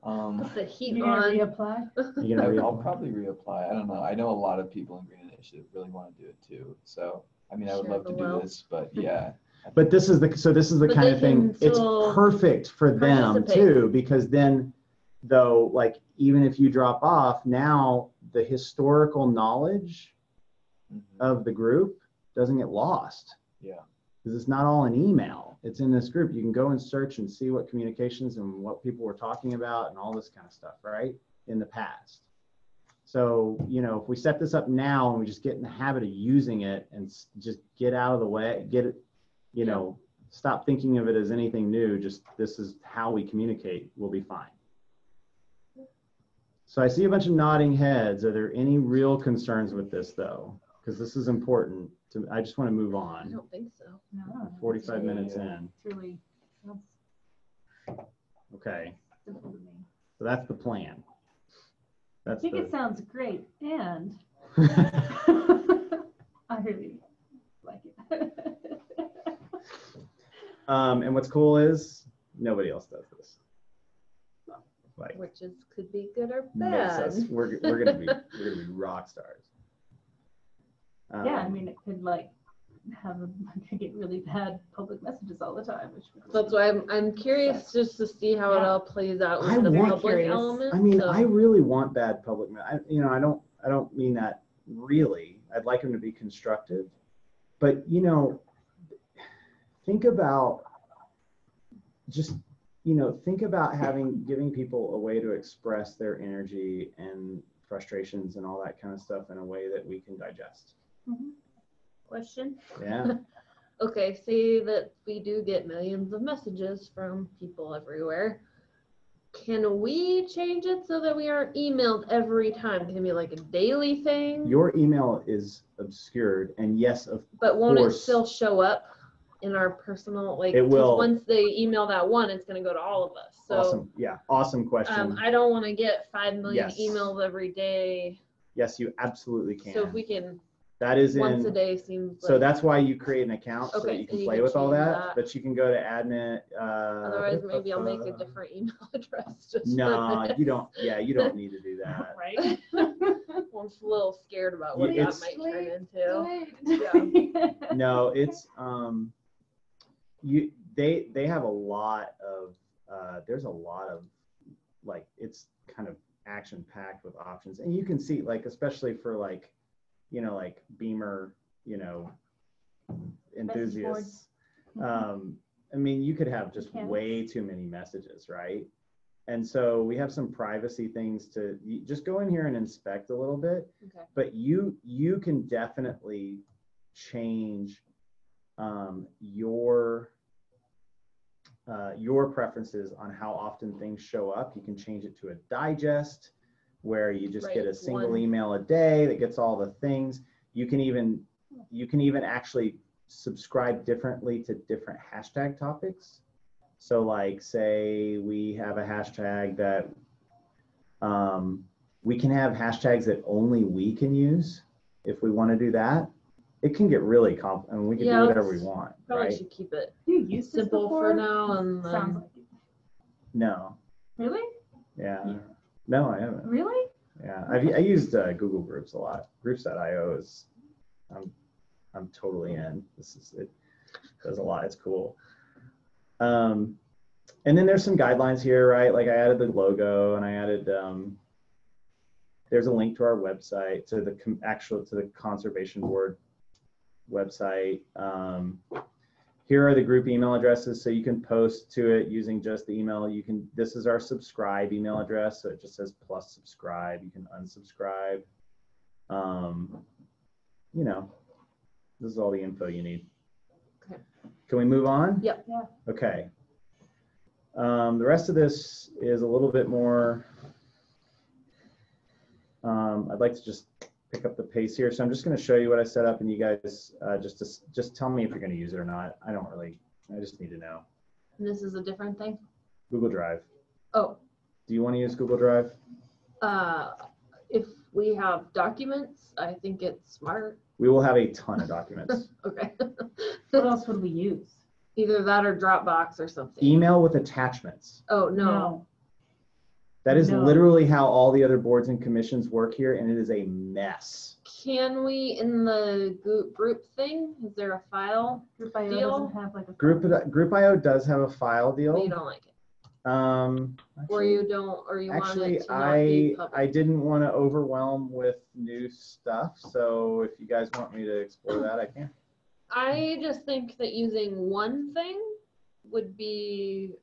Put the heat You're gonna on. reapply? I'll probably reapply. I don't know. I know a lot of people in Green Initiative really want to do it too. So, I mean, I would Share love the to do wealth. this, but yeah. But this is the But kind they of thing, can it's still perfect for them participate. too, because then though, like, even if you drop off, now the historical knowledge of the group doesn't get lost. Yeah. Because it's not all an email. It's in this group. You can go and search and see what communications and what people were talking about and all this kind of stuff, right? In the past. So, if we set this up now and we just get in the habit of using it and just get out of the way, get it, stop thinking of it as anything new, just this is how we communicate, we'll be fine. So I see a bunch of nodding heads. Are there any real concerns with this though? Because this is important. I just want to move I on. don't think so. No. 45 minutes in. It's really, that's Okay, simple to me. so that's the plan. I That's think it sounds great, and I really like it. And what's cool is nobody else does this. Like, Which could be good or makes bad. us, we're gonna be rock stars. Yeah, I mean, it could could get really bad public messages all the time, which would That's why I'm curious just to see how it Yeah. all plays out with I the want- public Curious. element. I mean, so. I really want bad public. I don't mean that really. I'd like them to be constructive, but think about giving people a way to express their energy and frustrations and all that kind of stuff in a way that we can digest. Question. Yeah. Okay, say that we do get millions of messages from people everywhere. Can we change it so that we aren't emailed every time? Can it be like a daily thing? Your email is obscured, and yes, But won't it course. still show up in our personal, like, It 'cause will. once they email that one, it's going to go to all of us. So awesome. Yeah, awesome question. I don't want to get 5 million Yes. emails every day. Yes, you absolutely can. So if we can, that is once a in. day seems So like, that's why you create an account so that Okay, you can and you play can with all change that. that. But you can go to admin. otherwise maybe I'll make a different email address. Just No, for you don't. Yeah, you don't need to do that. right? I'm just a little scared about what that It's- might turn into. Yeah. No, it's they have a lot of there's a lot of, like, it's kind of action packed with options, and you can see, like, especially for like Beamer enthusiasts. I mean, you could have just Mechanics. way too many messages, right? And so we have some privacy things to just go in here and inspect a little bit. Okay. But you can definitely change your preferences on how often things show up. You can change it to a digest where you just Right, get a single one. email a day that gets all the things. You can even actually subscribe differently to different hashtag topics. So, like, say we have a hashtag that we can have hashtags that only we can use if we want to do that. It can get really I mean, we can do whatever we want, Probably right? should keep it You used this simple before? for now, and Sounds then like it. No, Really? yeah, no, I haven't. Really? Yeah, I used Google Groups a lot. Groups.io is, I'm totally in. It does a lot. It's cool. And then there's some guidelines here, right? Like, I added the logo, and I added there's a link to our website, to the Conservation Board website. Here are the group email addresses, so you can post to it using just the email. This is our subscribe email address, so it just says plus subscribe. You can unsubscribe. This is all the info you need. Okay. Can we move on? Yep. Yeah. Okay. The rest of this is a little bit more, I'd like to just pick up the pace here. So I'm just going to show you what I set up, and you guys just tell me if you're going to use it or not. I just need to know. and this is a different thing. Google Drive. Oh, Do you want to use Google Drive? if we have documents, I think it's smart. We will have a ton of documents. Okay. What else would we use? Either that or Dropbox or something. Email with attachments. Oh, no. That is No. literally how all the other boards and commissions work here, and it is a mess. Can we, in the group thing, is there a file? Group.io Deal? doesn't have like a. Group.io does have a file But you deal. don't like it? Or you don't, or you want Actually, it to not be I public? didn't want to overwhelm with new stuff, so if you guys want me to explore that, I can. I just think that using one thing would be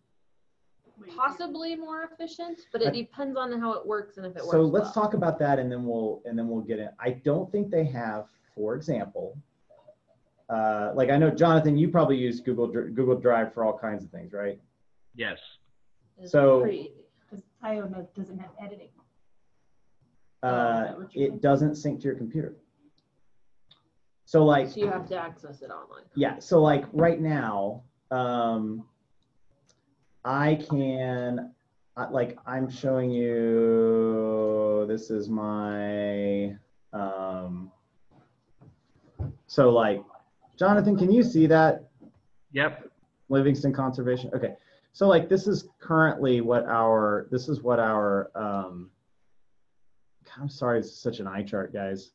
possibly more efficient, but it depends on how it works and if it works So let's well. talk about that, and then we'll get in. I don't think they have, for example, like I know Jonathan, you probably use Google Drive for all kinds of things, right? Yes. It's so- pretty easy. Because IO doesn't have editing. It doesn't sync to your computer. So like, So you have to access it online. yeah, so like right now, I can, like I'm showing you, this is my, so like, Jonathan, can you see that? Yep. Livingston Conservation, okay. So like, this is currently what our, I'm sorry, it's such an eye chart, guys.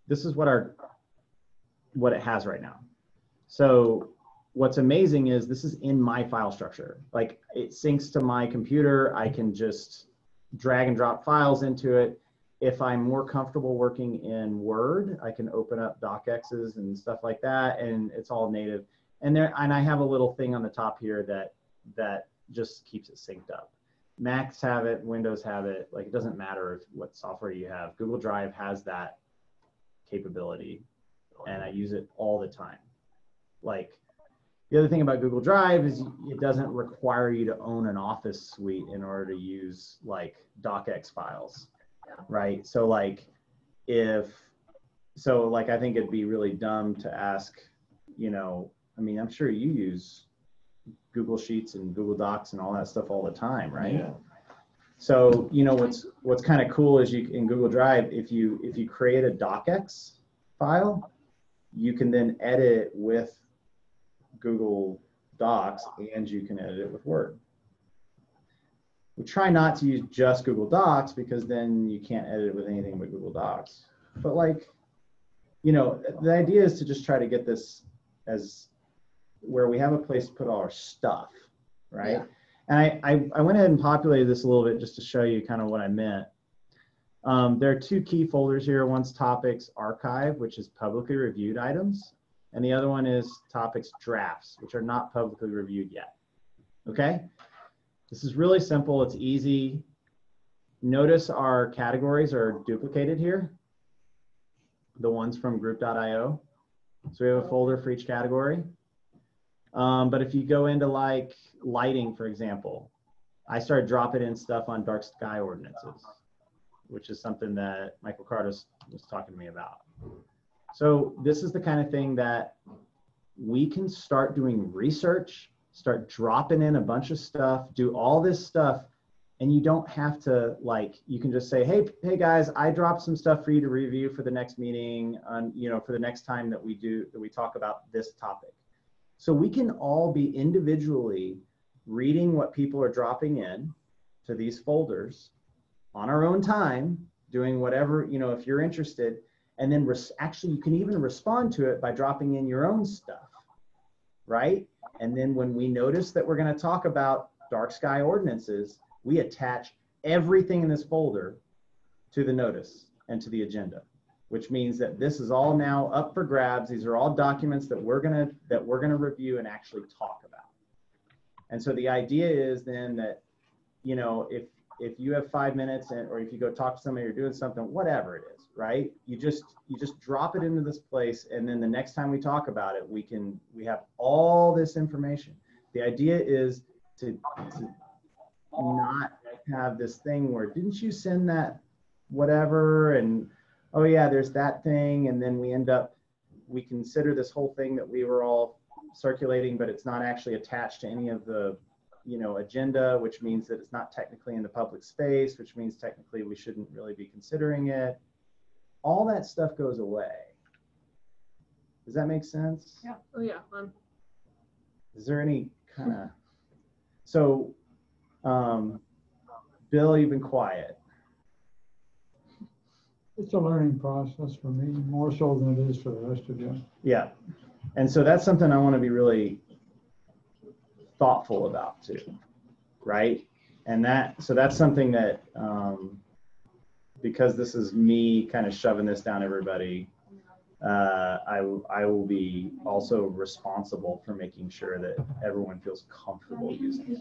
This is what it has right now. So what's amazing is this is in my file structure. Like it syncs to my computer. I can just drag and drop files into it. If I'm more comfortable working in Word, I can open up docx's and stuff like that, and it's all native. And I have a little thing on the top here that just keeps it synced up. Macs have it, Windows have it. Like it doesn't matter what software you have. Google Drive has that capability, and I use it all the time. Like the other thing about Google Drive is it doesn't require you to own an Office suite in order to use like docx files, right? So like I think it'd be really dumb to ask, I mean, I'm sure you use Google Sheets and Google Docs and all that stuff all the time, right? Yeah. So what's kind of cool is in Google Drive, if you create a docx file, you can then edit it with Google Docs, and you can edit it with Word. We try not to use just Google Docs because then you can't edit it with anything but Google Docs. But like, the idea is to just try to get this as where we have a place to put all our stuff, right? Yeah. And I went ahead and populated this a little bit just to show you kind of what I meant. There are two key folders here. One's Topics Archive, which is publicly reviewed items. And the other one is Topics Drafts, which are not publicly reviewed yet. Okay? This is really simple. It's easy. Notice our categories are duplicated here. The ones from group.io. So we have a folder for each category. But if you go into like lighting, for example, I started dropping in stuff on dark sky ordinances, which is something that Michael Cardis was talking to me about. So this is the kind of thing that we can start doing research, start dropping in a bunch of stuff, do all this stuff, and you don't have to you can just say, hey guys, I dropped some stuff for you to review for the next meeting, for the next time that we talk about this topic. So we can all be individually reading what people are dropping in to these folders on our own time, doing whatever, if you're interested, and then actually you can even respond to it by dropping in your own stuff, right? And then when we notice that we're going to talk about dark sky ordinances, we attach everything in this folder to the notice and to the agenda, which means that this is all now up for grabs. These are all documents that we're gonna review and actually talk about. And so the idea is then that, if you have 5 minutes or if you go talk to somebody or doing something, whatever it is, right? You just drop it into this place, and then the next time we talk about it, we have all this information. The idea is to not have this thing where, didn't you send that whatever, and oh yeah, there's that thing, and then we consider this whole thing that we were all circulating, but it's not actually attached to any of the you know, agenda, which means that it's not technically in the public space, which means technically we shouldn't really be considering it. All that stuff goes away. Does that make sense? Yeah. Oh yeah. Is there any kind of, so, Bill, you've been quiet. It's a learning process for me, more so than it is for the rest of you. Yeah. And so that's something I want to be really thoughtful about too, right? And so that's something that, because this is me kind of shoving this down everybody, I will be also responsible for making sure that everyone feels comfortable using it.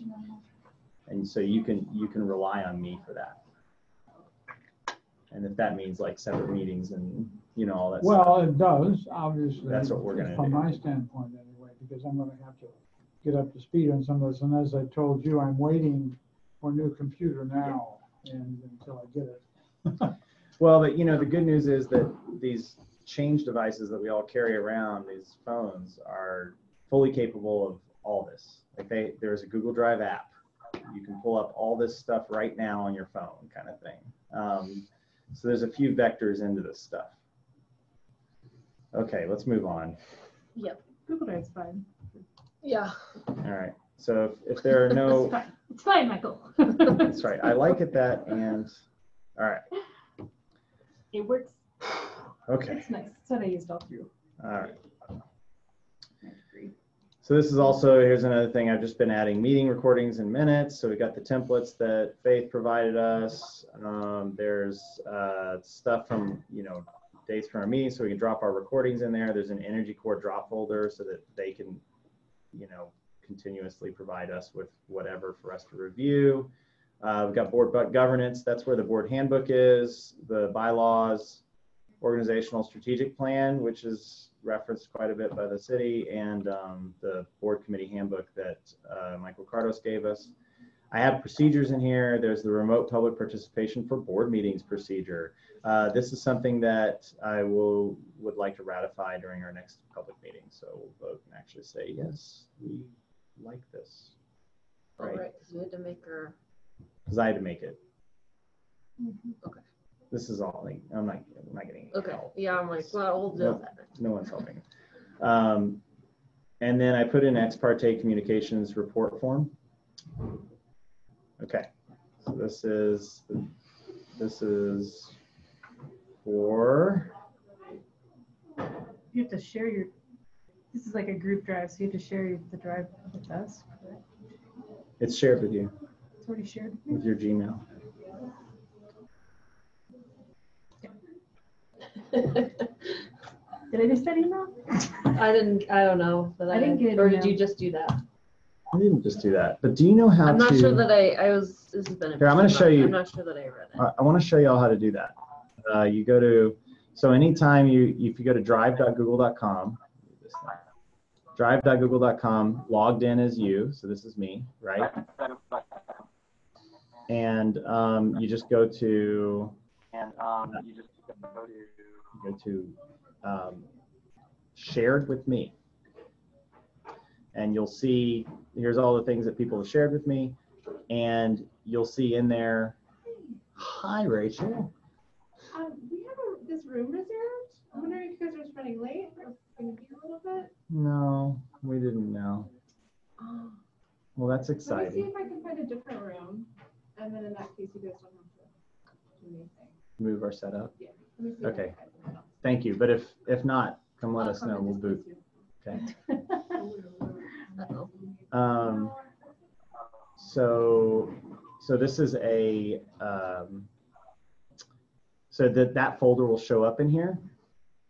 And so you can rely on me for that. And if that means like separate meetings and, you know, all that stuff. Well, it does, obviously. That's what we're gonna from do. my standpoint anyway, because I'm gonna have to get up to speed on some of this. And as I told you, I'm waiting for a new computer now, and until I get it. Well, but you know, the good news is that these change devices that we all carry around, these phones, are fully capable of all this. Like there's a Google Drive app. You can pull up all this stuff right now on your phone, kind of thing. So there's a few vectors into this stuff. Okay, let's move on. Yep. Google Drive's fine. Yeah. All right. So if there are no, It's fine, Michael. that's right. I like it that, and all right. It works. Okay. It's nice. That's what I used all through. All right. I agree. So this is also, here's another thing, I've just been adding meeting recordings and minutes. So we got the templates that Faith provided us. There's stuff from, you know, dates from our meetings, so we can drop our recordings in there. There's an Energy Core drop folder so that they can, you know, continuously provide us with whatever for us to review. We've got board governance. That's where the board handbook is, the bylaws, organizational strategic plan, which is referenced quite a bit by the city, and the board committee handbook that Michael Cardos gave us. I have procedures in here. There's the remote public participation for board meetings procedure. This is something that I would like to ratify during our next public meeting. So we'll vote and actually say, yes, we like this. All Right? right. Because we had to make our. Because I had to make it. Okay. This is all, like, I'm not getting any Okay. help. Yeah. I'm like, well, we'll do that. No one's helping. And then I put in ex parte communications report form. Okay, so this is for, You have to share your, this is like a group drive, so you have to share the drive with us. Correct? it's shared with you, It's already shared. with your Gmail. Did I just that email? I don't know. But I didn't get it Or in did there. you just do that? I didn't just do that, but do you know how I'm not to, sure that I was, this has been a Here, I'm gonna show you- I'm not sure that I read it. I want to show you all how to do that. You go to, so anytime if you go to drive.google.com, drive.google.com, logged in as you, so this is me, right? And you just go to, shared with me. And you'll see, here's all the things that people have shared with me. And you'll see in there, hi, Rachel. We have this room reserved. I'm wondering if you guys are just running late or if it's going to be a little bit. No, we didn't know. Oh. Well, that's Let me see exciting. if I can find a different room. And then in that case, you guys don't have to do anything. Move our setup. Yeah. Let me see Okay. if I can find it. Thank you. But if not, come let I'll us come know. and We'll dismiss boot. you. Okay. Uh-oh. So this is a, so that folder will show up in here.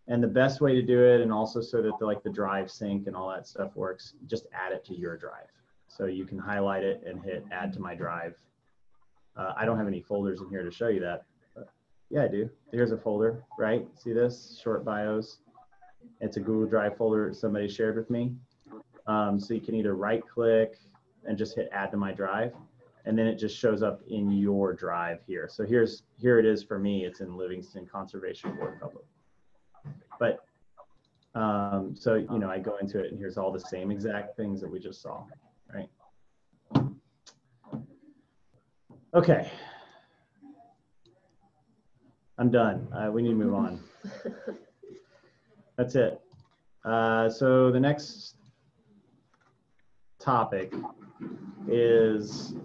And the best way to do it, and also so that the drive sync and all that stuff works, just add it to your drive. So you can highlight it and hit add to my drive. I don't have any folders in here to show you that. But yeah, I do. Here's a folder, right? See this? Short bios. It's a Google Drive folder somebody shared with me. So you can either right click and just hit add to my drive, and then it just shows up in your drive here. So here it is for me. It's in Livingston Conservation Board Public. But so I go into it and here's all the same exact things that we just saw, right? Okay. I'm done. We need to move on. That's it. So the next topic is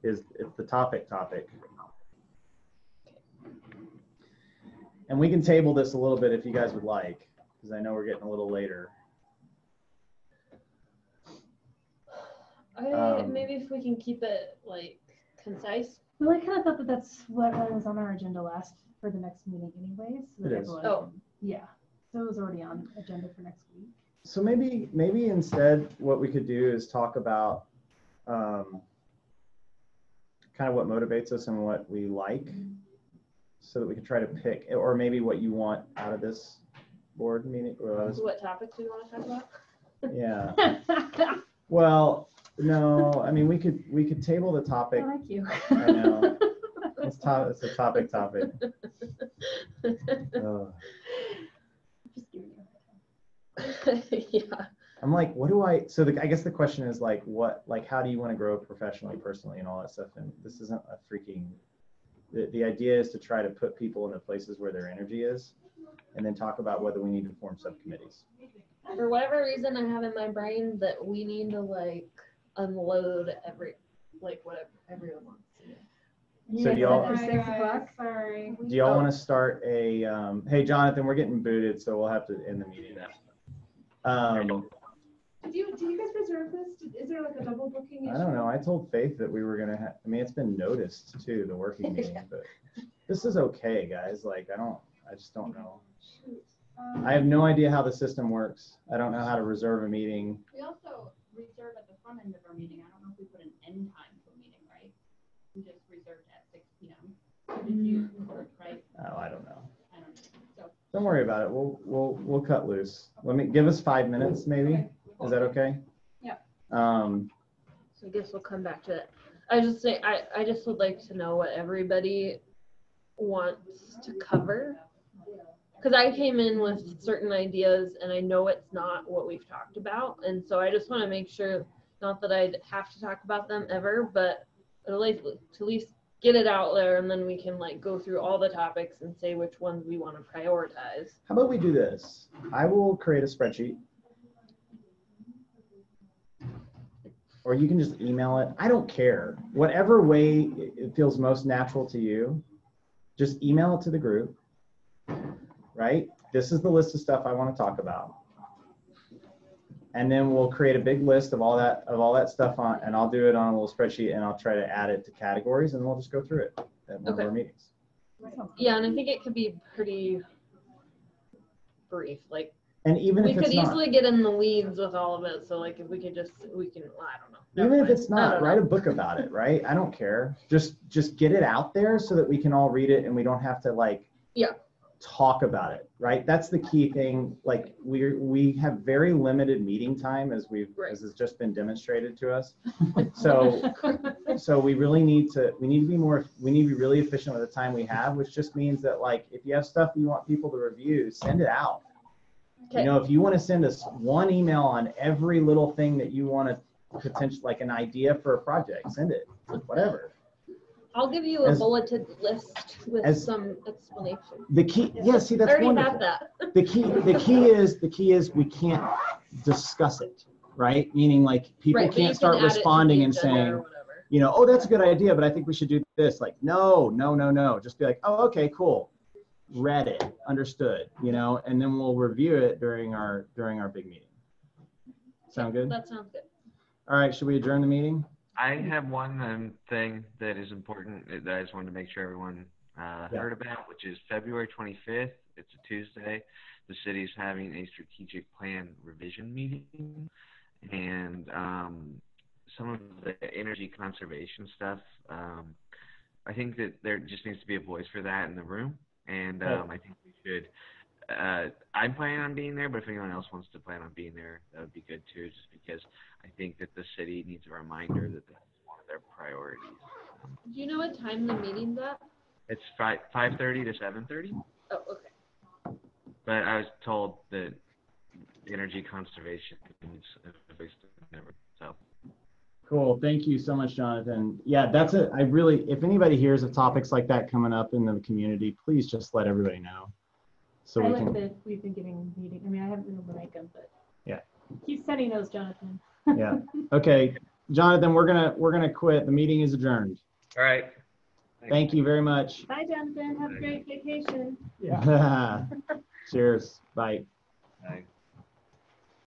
it's the topic. And we can table this a little bit if you guys would like, because I know we're getting a little later. Maybe if we can keep it like concise. Well, I kind of thought that that's what was on our agenda for the next meeting anyways. So that It is. everyone Oh. can- yeah. So it was already on agenda for next week. So maybe instead what we could do is talk about kind of what motivates us and what we like, so that we can try to pick, or maybe what you want out of this board meeting. Or What topics we want to talk about? yeah. Well, no, I mean we could table the topic. I like you. I know. It's a topic. Just giving you a hard time. Yeah. I'm like, what do I? So I guess the question is like, how do you want to grow professionally, personally, and all that stuff? And this isn't a freaking. The idea is to try to put people in the places where their energy is, and then talk about whether we need to form subcommittees. For whatever reason, I have in my brain that we need to like unload whatever everyone wants to do. So do y'all- After 6 Hi, o'clock? guys. Sorry. Do y'all want to start a? Hey, Jonathan, we're getting booted, so we'll have to end the meeting. Do you guys reserve this? Is there like a double booking issue? I don't know. I told Faith that we were gonna have. I mean, it's been noticed too, the working meeting, but this is okay, guys. Like, I just don't know. Shoot. I have no idea how the system works. I don't know how to reserve a meeting. We also reserve at the front end of our meeting. I don't know if we put an end time to a meeting, right? We just reserved at 6 p.m. Did you reserve, right? Oh, I don't know. I don't know. So Don't worry about it. We'll cut loose. Give us 5 minutes, maybe. okay. Is that okay? Yeah. So I guess we'll come back to it. I just would like to know what everybody wants to cover. Because I came in with certain ideas and I know it's not what we've talked about. And so I just want to make sure, not that I'd have to talk about them ever, but at least get it out there, and then we can like go through all the topics and say which ones we want to prioritize. How about we do this? I will create a spreadsheet. Or you can just email it. I don't care. Whatever way it feels most natural to you, just email it to the group, right? This is the list of stuff I want to talk about. And then we'll create a big list of all that stuff on, and I'll do it on a little spreadsheet, and I'll try to add it to categories, and we'll just go through it at one of our meetings. Yeah, and I think it could be pretty brief. Like, And even we if could it's not, easily get in the weeds with all of it. So like if we can, well, I don't know. Never even if mind. it's I not, don't write know. a book about it, right? I don't care. Just get it out there so that we can all read it and we don't have to like talk about it, right? That's the key thing. Like we have very limited meeting time as has just been demonstrated to us. So we need to be really efficient with the time we have, which just means that like if you have stuff you want people to review, send it out. Okay. You know, if you want to send us one email on every little thing that you want to potentially, like an idea for a project, send it, whatever. I'll give you a bulleted list with some explanation. The key, see, I that's already wonderful. have that. The key is we can't discuss it, right? Meaning like people Right, but you can't can start add it to responding the and agenda saying, or whatever. you know, oh, that's a good idea, but I think we should do this. Like, no. Just be like, oh, okay, cool. Read it, understood, you know, and then we'll review it during our big meeting. Sound good? That sounds good. All right, should we adjourn the meeting? I have one thing that is important that I just wanted to make sure everyone heard about, which is February 25th. It's a Tuesday. The city's having a strategic plan revision meeting, and some of the energy conservation stuff. I think that there just needs to be a voice for that in the room, and I think we should. I'm planning on being there, but if anyone else wants to plan on being there, that would be good too, just because I think that the city needs a reminder that that's one of their priorities. Do you know what time the meeting's at? It's 5:30 to 7:30, Oh, okay. but I was told that energy conservation is a big never. So Cool. Thank you so much, Jonathan. Yeah, that's it. I really, if anybody hears of topics like that coming up in the community, please just let everybody know. So I we like can, that we've been giving meeting. I mean, I haven't been able to make them, but Yeah. keep sending those, Jonathan. yeah. Okay, Jonathan, we're gonna quit. The meeting is adjourned. All right. Thank you very much. Bye, Jonathan. Have a great vacation. Yeah. Cheers. Bye. Bye.